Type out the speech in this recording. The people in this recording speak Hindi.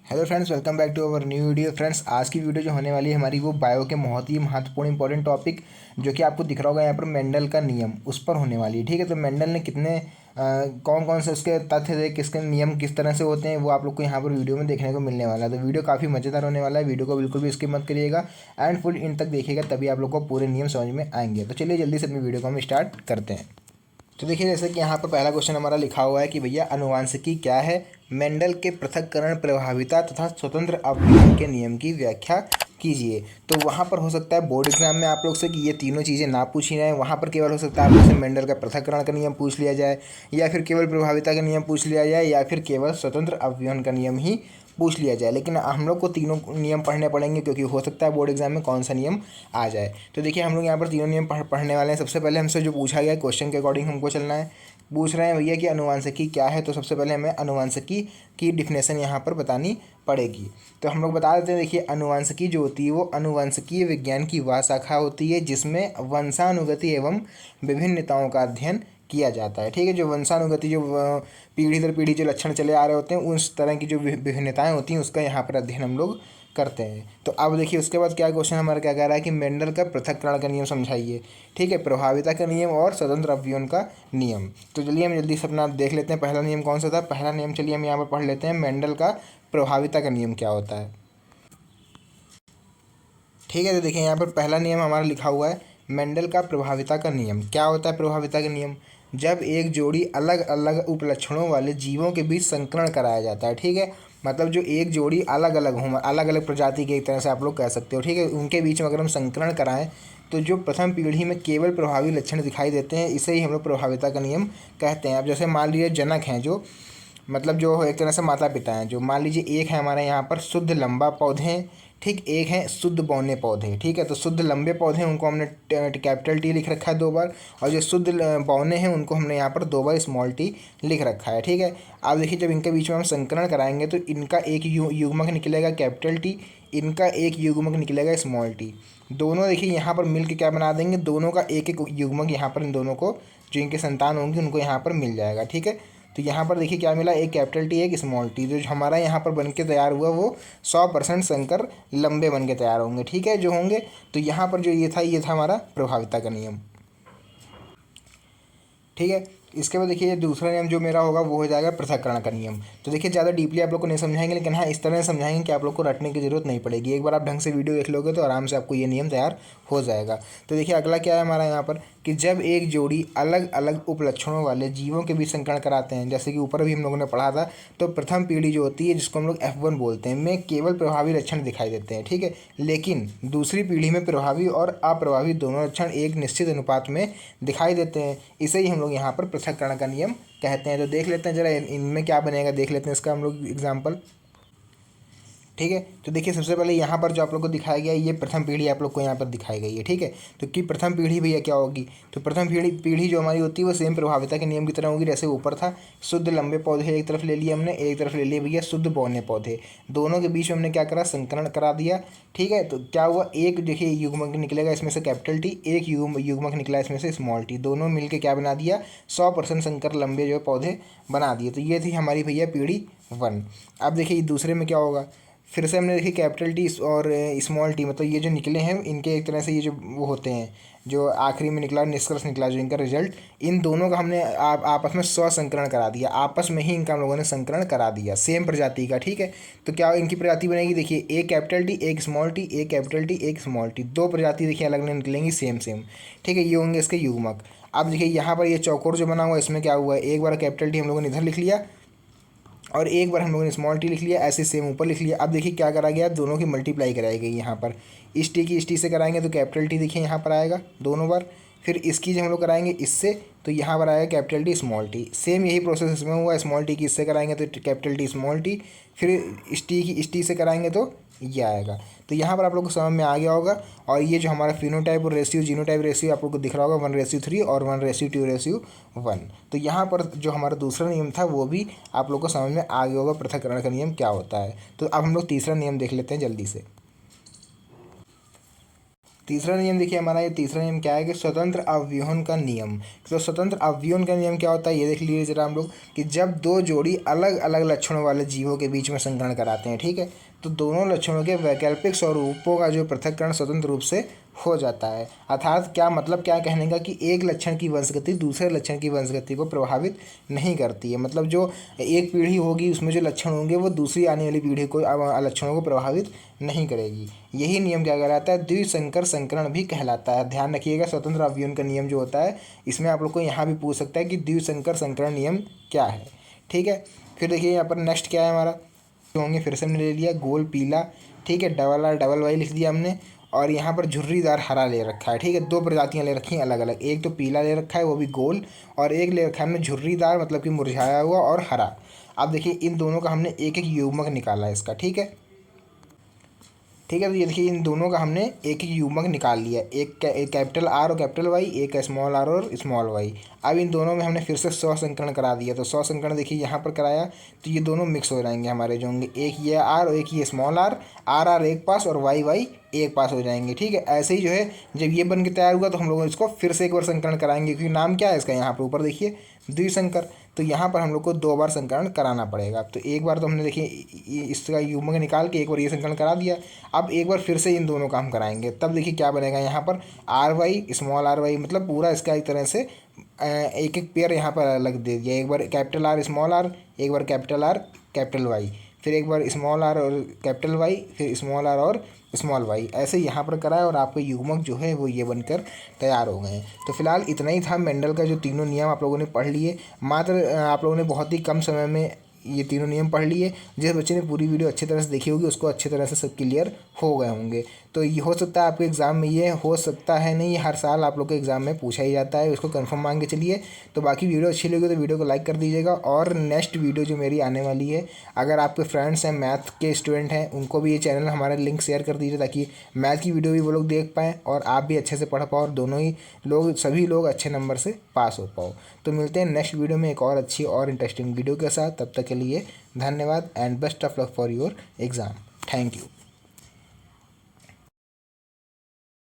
Hello friends, welcome back to our new video. Friends, आज की वीडियो जो होने वाली है हमारी, वो बायो के बहुत ही महत्वपूर्ण इंपॉर्टेंट टॉपिक जो कि आपको दिख रहा होगा यहाँ पर, मेंडल का नियम, उस पर होने वाली है। ठीक है, तो मेंडल ने कितने कौन कौन से उसके तथ्य थे, किसके नियम किस तरह से होते हैं, वो आप लोग को यहाँ पर वीडियो में देखने को मिलने वाला है। तो वीडियो काफ़ी मज़ेदार होने वाला है, वीडियो को बिल्कुल भी स्किप मत करिएगा एंड फुल इन तक देखिएगा, तभी आप लोग को पूरे नियम समझ में आएंगे। तो चलिए जल्दी से अपनी वीडियो को हम स्टार्ट करते हैं। तो देखिए, जैसे कि यहाँ पर पहला क्वेश्चन हमारा लिखा हुआ है कि भैया आनुवांशिकी क्या है, मेंडल के पृथक्करण, प्रभाविता तथा स्वतंत्र अवयवन के नियम की व्याख्या कीजिए। तो वहाँ पर हो सकता है बोर्ड एग्जाम में आप लोग से कि ये तीनों चीज़ें ना पूछी जाएँ, वहाँ पर केवल हो सकता है आप लोग से मेंडल का पृथक्करण का नियम पूछ लिया जाए, या फिर केवल प्रभाविता का नियम पूछ लिया जाए, या फिर केवल स्वतंत्र अवयवन का नियम ही पूछ लिया जाए। लेकिन हम लोग को तीनों नियम पढ़ने पड़ेंगे, क्योंकि हो सकता है बोर्ड एग्जाम में कौन सा नियम आ जाए। तो देखिए, हम लोग यहाँ पर तीनों नियम पढ़ने वाले हैं। सबसे पहले हमसे जो पूछा गया है, क्वेश्चन के अकॉर्डिंग हमको चलना है। पूछ रहे हैं भैया कि अनुवांशिकी क्या है, तो सबसे पहले हमें अनुवांशिकी की डिफिनेशन यहाँ पर बतानी पड़ेगी। तो हम लोग बता देते हैं। देखिए, अनुवांशिकी जो होती है वो अनुवंशिकीय विज्ञान की वह शाखा होती है जिसमें वंशानुगति एवं विभिन्नताओं का अध्ययन किया जाता है। ठीक है, जो वंशानुगति, जो पीढ़ी दर पीढ़ी जो लक्षण चले आ रहे होते हैं, उस तरह की जो विभिन्नताएं होती हैं, उसका यहाँ पर अध्ययन हम लोग करते हैं। तो अब देखिए, उसके बाद क्या क्वेश्चन हमारा क्या कह रहा है कि मेंडल का पृथक्करण का नियम समझाइए। ठीक है, प्रभाविता का नियम और स्वतंत्र अवयवन का नियम। तो चलिए हम जल्दी से अपना देख लेते हैं, पहला नियम कौन सा था। पहला नियम चलिए हम यहाँ पर पढ़ लेते हैं, मेंडल का प्रभाविता का नियम क्या होता है। ठीक है, तो देखिए यहाँ पर पहला नियम हमारा लिखा हुआ है, मेंडल का प्रभाविता का नियम क्या होता है। प्रभाविता का नियम, जब एक जोड़ी अलग अलग उपलक्षणों वाले जीवों के बीच संकरण कराया जाता है। ठीक है, मतलब जो एक जोड़ी अलग अलग हों, अलग अलग प्रजाति के, एक तरह से आप लोग कह सकते हो। ठीक है, उनके बीच में अगर हम संकरण कराएं, तो जो प्रथम पीढ़ी में केवल प्रभावी लक्षण दिखाई देते हैं, इसे ही हम लोग प्रभाविता का नियम कहते हैं। अब जैसे मान लीजिए जनक हैं, जो मतलब जो एक तरह से माता पिता हैं, जो मान लीजिए एक है हमारे यहाँ पर शुद्ध लंबा पौधे हैं, ठीक, एक है शुद्ध बौने पौधे। ठीक है, तो शुद्ध लंबे पौधे हैं, उनको हमने कैपिटल टी लिख रखा है 2 बार, और जो शुद्ध बौने हैं उनको हमने यहाँ पर 2 बार स्मॉल टी लिख रखा है। ठीक है, अब देखिए, जब इनके बीच में हम संकरण कराएंगे तो इनका एक युग्मक निकलेगा कैपिटल टी, इनका एक युग्मक निकलेगा स्मॉल टी। दोनों देखिए यहाँ पर मिल के क्या बना देंगे, दोनों का एक एक युग्मक यहाँ पर इन दोनों को, जो इनके संतान होंगे, उनको यहाँ पर मिल जाएगा। ठीक है, तो यहाँ पर देखिए क्या मिला, एक कैपिटल टी एक स्मॉल टी। जो हमारा यहाँ पर बन के तैयार हुआ वो 100% संकर लंबे बन के तैयार होंगे। ठीक है, जो होंगे, तो यहाँ पर जो ये था हमारा प्रभाविता का नियम। ठीक है, इसके बाद देखिए दूसरा नियम जो मेरा होगा वो हो जाएगा पृथक्करण का नियम। तो देखिए, ज़्यादा डीपली आप लोग को नहीं समझाएंगे, लेकिन हाँ इस तरह से समझाएंगे कि आप लोग को रटने की जरूरत नहीं पड़ेगी। एक बार आप ढंग से वीडियो देख लोगे तो आराम से आपको ये नियम तैयार हो जाएगा। तो देखिए, अगला क्या है हमारा यहाँ पर कि जब एक जोड़ी अलग अलग उपलक्षणों वाले जीवों के बीच संकरण कराते हैं, जैसे कि ऊपर भी हम लोगों ने पढ़ा था, तो प्रथम पीढ़ी जो होती है, जिसको हम लोग F1 बोलते हैं, में केवल प्रभावी लक्षण दिखाई देते हैं। ठीक है, लेकिन दूसरी पीढ़ी में प्रभावी और अप्रभावी दोनों लक्षण एक निश्चित अनुपात में दिखाई देते हैं। इसे ही हम लोग यहाँ पर पृथक्करण का नियम कहते हैं। तो देख लेते हैं जरा इनमें क्या बनेगा, देख लेते हैं इसका हम लोग एग्जाम्पल। ठीक है, तो देखिए सबसे पहले यहाँ पर जो आप लोग को दिखाया गया है, ये प्रथम पीढ़ी आप लोग को यहाँ पर दिखाई गई है। ठीक है, तो कि प्रथम पीढ़ी भैया क्या होगी, तो प्रथम पीढ़ी जो हमारी होती है वो सेम प्रभाविता के नियम की तरह होगी। जैसे ऊपर था, शुद्ध लंबे पौधे एक तरफ ले लिए हमने, एक तरफ ले लिए भैया शुद्ध बौने पौधे, दोनों के बीच में हमने क्या करा, संकरण करा दिया। ठीक है, तो क्या हुआ, एक देखिए युग्मक निकलेगा इसमें से कैपिटल टी, एक युग्मक निकला इसमें से स्मॉल टी, दोनों मिलकर क्या बना दिया, 100% संकर लंबे जो पौधे बना दिए। तो ये थी हमारी भैया पीढ़ी 1। अब देखिए दूसरे में क्या होगा, फिर से हमने देखी कैपिटल टी और स्मॉल टी, मतलब ये जो निकले हैं इनके एक तरह से ये जो वो होते हैं, जो आखिरी में निकला निष्कर्ष निकला जो इनका रिजल्ट, इन दोनों का हमने आपस में स्वसंकरण करा दिया, आपस में ही इनका हम लोगों ने संकरण करा दिया सेम प्रजाति का। ठीक है, तो क्या इनकी प्रजाति बनेगी, देखिए एक कैपिटल टी एक स्मॉल टी, एक कैपिटल टी एक स्मॉल टी, 2 प्रजाति देखिए अलग अलग निकलेंगी सेम सेम। ठीक है, ये होंगे इसके युग्मक। अब देखिए यहाँ पर ये चौकोर जो बना हुआ है, इसमें क्या हुआ है, एक बार कैपिटल टी हम लोगों ने इधर लिख लिया और एक बार हम लोगों ने स्मॉल टी लिख लिया, ऐसे सेम ऊपर लिख लिया। अब देखिए क्या करा गया, दोनों की मल्टीप्लाई कराई गई। यहाँ पर इस टी की इस टी से कराएंगे तो कैपिटल टी देखिए यहाँ पर आएगा दोनों बार, फिर इसकी जब हम लोग कराएंगे इससे, तो यहाँ पर आएगा capital T small T. Same यही प्रोसेस इसमें हुआ, स्मॉल टी की इससे कराएंगे तो कैपिटल टी स्मॉल टी, फिर इस टी की इस टी से कराएंगे तो ये आएगा। तो यहाँ पर आप लोग को समझ में आ गया होगा। और ये जो हमारा फिनोटाइप और रेशियो जीनोटाइप रेशियो आप लोग को दिख रहा होगा 1:3 और 1:2:1। तो यहाँ पर जो हमारा दूसरा नियम था वो भी आप लोग को समझ में आ गया होगा, पृथक्करण का नियम क्या होता है। तो अब हम लोग तीसरा नियम देख लेते हैं जल्दी से। तीसरा नियम देखिए हमारा, ये तीसरा नियम क्या है कि स्वतंत्र अवयवों का नियम। तो स्वतंत्र अवयवों का नियम क्या होता है ये देख लीजिए जरा हम लोग, कि जब दो जोड़ी अलग अलग लक्षणों वाले जीवों के बीच में संकरण कराते हैं, ठीक है, तो दोनों लक्षणों के वैकल्पिक स्वरूपों का जो पृथक्करण स्वतंत्र रूप से हो जाता है। अर्थात क्या मतलब क्या कहने का, कि एक लक्षण की वंशगति दूसरे लक्षण की वंशगति को प्रभावित नहीं करती है। मतलब जो एक पीढ़ी होगी उसमें जो लक्षण होंगे वो दूसरी आने वाली पीढ़ी को लक्षणों को प्रभावित नहीं करेगी। यही नियम क्या कहलाता है, द्विसंकर संकरण भी कहलाता है। ध्यान रखिएगा, स्वतंत्र अवयवों का नियम जो होता है इसमें आप लोग को यहाँ भी पूछ सकता है कि द्विसंकर संकरण नियम क्या है, ठीक है। फिर देखिए यहाँ पर नेक्स्ट क्या है हमारा, जो होंगे फिर से हमने ले लिया गोल पीला, ठीक है, डबल आर डबल वाई लिख दिया हमने, और यहाँ पर झुर्रीदार हरा ले रखा है, ठीक है। दो प्रजातियाँ ले रखी हैं अलग अलग, एक तो पीला ले रखा है वो भी गोल, और एक ले रखा है हमने झुर्रीदार मतलब कि मुरझाया हुआ और हरा। अब देखिए इन दोनों का हमने एक एक युग्मक निकाला है इसका, ठीक है, ठीक है। तो ये देखिए इन दोनों का हमने एक एक युग्मक निकाल लिया, एक कैपिटल आर और कैपिटल वाई, एक स्मॉल आर और स्मॉल वाई। अब इन दोनों में हमने फिर से 100 संकरण करा दिया, तो 100 संकरण देखिए यहाँ पर कराया तो ये दोनों मिक्स हो जाएंगे हमारे जो होंगे, एक ये आर और एक ये स्मॉल आर, आर आर एक पास और वाई वाई एक पास हो जाएंगे, ठीक है। ऐसे ही जो है जब ये बन के तैयार हुआ तो हम लोग इसको फिर से एक बार संकरण कराएंगे, क्योंकि नाम क्या है इसका यहाँ पर ऊपर देखिए द्विसंकर, तो यहाँ पर हम लोग को 2 बार संकरण कराना पड़ेगा। तो एक बार तो हमने देखिए इसका युग्मक निकाल के एक बार ये संकलन करा दिया, अब एक बार फिर से इन दोनों का हम कराएंगे, तब देखिए क्या बनेगा यहाँ पर R Y small R Y, मतलब पूरा इसका एक तरह से एक एक पेयर यहाँ पर अलग दे दिया, एक बार कैपिटल आर स्मॉल आर, एक बार कैपिटल आर कैपिटल वाई, फिर एक बार स्मॉल आर और कैपिटल वाई, फिर स्मॉल आर और स्मॉल वाई, ऐसे यहाँ पर कराए और आपके युग्मक जो है वो ये बनकर तैयार हो गए। तो फिलहाल इतना ही था मेंडल का जो तीनों नियम आप लोगों ने पढ़ लिए, मात्र आप लोगों ने बहुत ही कम समय में ये तीनों नियम पढ़ लिए। जिस बच्चे ने पूरी वीडियो अच्छी तरह से देखी होगी उसको अच्छी तरह से सब क्लियर हो गए होंगे। तो ये हो सकता है आपके एग्ज़ाम में, ये हो सकता है नहीं, हर साल आप लोग के एग्ज़ाम में पूछा ही जाता है, उसको कंफर्म मान के चलिए। तो बाकी वीडियो अच्छी लगी तो वीडियो को लाइक कर दीजिएगा, और नेक्स्ट वीडियो जो मेरी आने वाली है, अगर आपके फ्रेंड्स हैं मैथ के स्टूडेंट हैं उनको भी ये चैनल हमारा लिंक शेयर कर दीजिए, ताकि मैथ की वीडियो भी वो लोग देख पाएँ और आप भी अच्छे से पढ़ पाओ और दोनों ही लोग सभी लोग अच्छे नंबर से पास हो पाओ। तो मिलते हैं नेक्स्ट वीडियो में एक और अच्छी और इंटरेस्टिंग वीडियो के साथ, तब तक के लिए धन्यवाद and best of luck for your exam. Thank you.